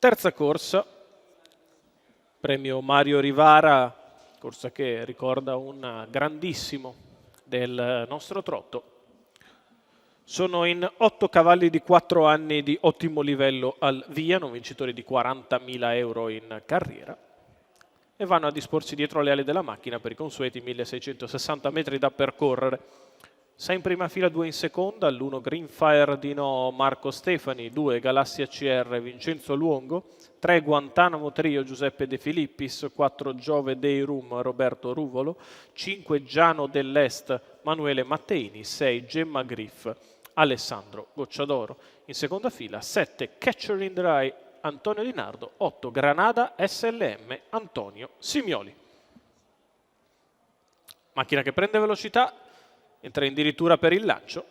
Terza corsa, premio Mario Rivara, corsa che ricorda un grandissimo del nostro trotto. Sono in 8 cavalli di 4 anni di ottimo livello al via, non vincitori di 40.000 euro in carriera, e vanno a disporsi dietro le ali della macchina per i consueti 1660 metri da percorrere. 6 in prima fila, 2 in seconda, all'1 Greenfire Dino Marco Stefani, 2 Galassia CR Vincenzo Luongo, 3 Guantanamo Trio Giuseppe De Filippis, 4 Giove Dei Rum Roberto Ruvolo, 5 Giano dell'Est Manuele Matteini, 6 Gemma Griff Alessandro Gocciadoro. In seconda fila 7 Catcher in the Rye Antonio Di Nardo, 8 Granada SLM Antonio Simioli. Macchina che prende velocità, entra addirittura per il lancio.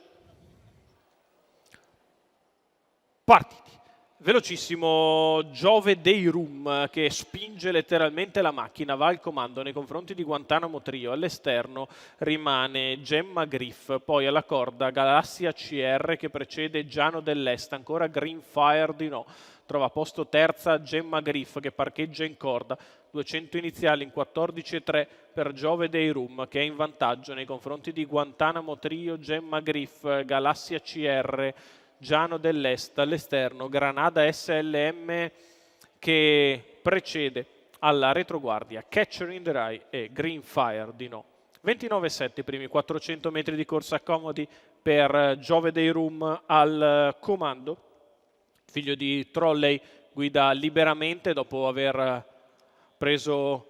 Partiti. Velocissimo Giove Dei Rum che spinge letteralmente la macchina, va al comando nei confronti di Guantanamo Trio. All'esterno rimane Gemma Griff, poi alla corda Galassia CR che precede Giano dell'Est, ancora Greenfire di no. Trova posto terza Gemma Griff che parcheggia in corda, 200 iniziali in 14,3 per Giove Dei Rum che è in vantaggio nei confronti di Guantanamo Trio, Gemma Griff, Galassia CR, Giano dell'Est all'esterno, Granada SLM che precede alla retroguardia Catcher in the Rye e Greenfire di no. 29,7 i primi 400 metri di corsa comodi per Giove Dei Rum al comando. Figlio di Trolley guida liberamente dopo aver preso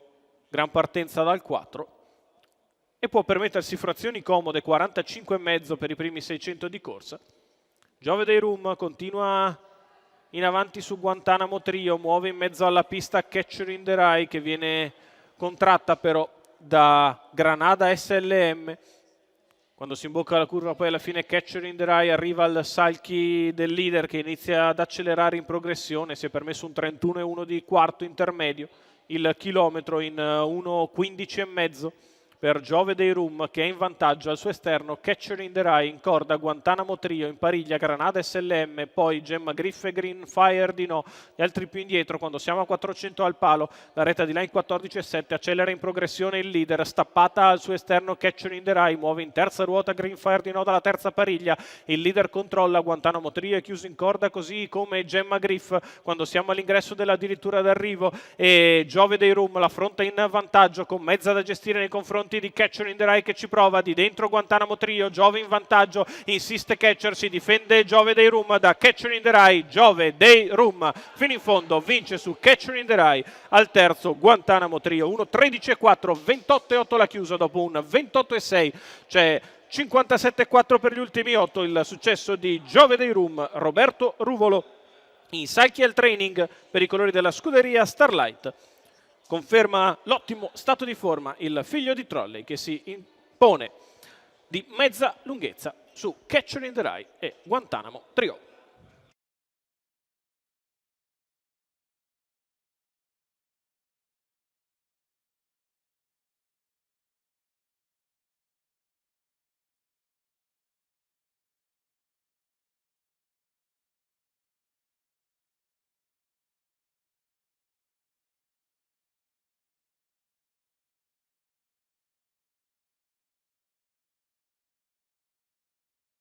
gran partenza dal 4 e può permettersi frazioni comode, 45,5 per i primi 600 di corsa. Giove Dei Rum continua in avanti su Guantanamo Trio, muove in mezzo alla pista Catcher in the Rye che viene contratta però da Granada SLM. Quando si imbocca la curva poi alla fine Catcher in the Rye arriva al salchi del leader che inizia ad accelerare in progressione, si è permesso un 31,1 di quarto intermedio, il chilometro in 1,15,5 per Giove Dei Rum che è in vantaggio al suo esterno Catcher in the Rye, in corda Guantanamo Trio, in pariglia Granada SLM, poi Gemma Griff e Greenfire di no, gli altri più indietro. Quando siamo a 400 al palo la retta di là in 14,7, accelera in progressione il leader, stappata al suo esterno Catcher in the Rye, muove in terza ruota Greenfire di no dalla terza pariglia, il leader controlla Guantanamo Trio, è chiuso in corda così come Gemma Griff quando siamo all'ingresso dell'addirittura d'arrivo e Giove Dei Rum l'affronta in vantaggio con mezza da gestire nei confronti di Catcher in the Rye che ci prova, di dentro Guantanamo Trio, Giove in vantaggio, insiste Catcher, si difende Giove Dei Rum da Catcher in the Rye, Giove Dei Rum fino in fondo vince su Catcher in the Rye al terzo Guantanamo Trio, 1,13,4, 28,8 la chiusa dopo un 28,6, c'è 57,4 per gli ultimi 8 il successo di Giove Dei Rum, Roberto Ruvolo in cycle training per i colori della scuderia Starlight. Conferma l'ottimo stato di forma il figlio di Trolley che si impone di mezza lunghezza su Catcher in the Rye e Guantanamo Trio.